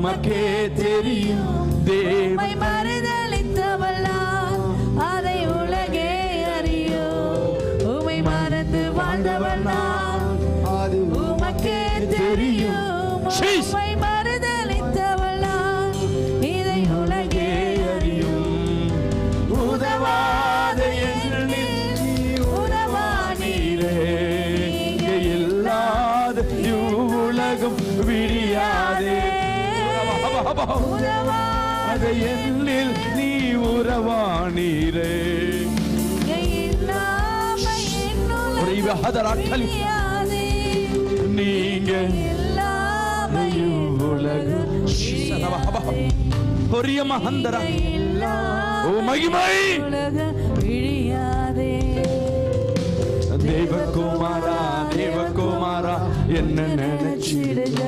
உமக்கே தெரியும். உம்மை மறுதலித்தவள் நான், அதை உலகே அறியும். உம்மை மறந்து வாழ்ந்தவள் நான், அது உமக்கே தெரியும். உம்மை மறுதலித்தவள் நான், இதை உலகே அறியும். உதவாத எண்ணில் உறவானீரே, இங்கே இல்லாத இவ்வுலகம் விடியாதே. உதவாத எண்ணில் நீ உறவானீரே, நீங்க தேவகுமாரா தேவகுமாரா என்ன நினைச்சிடுங்க.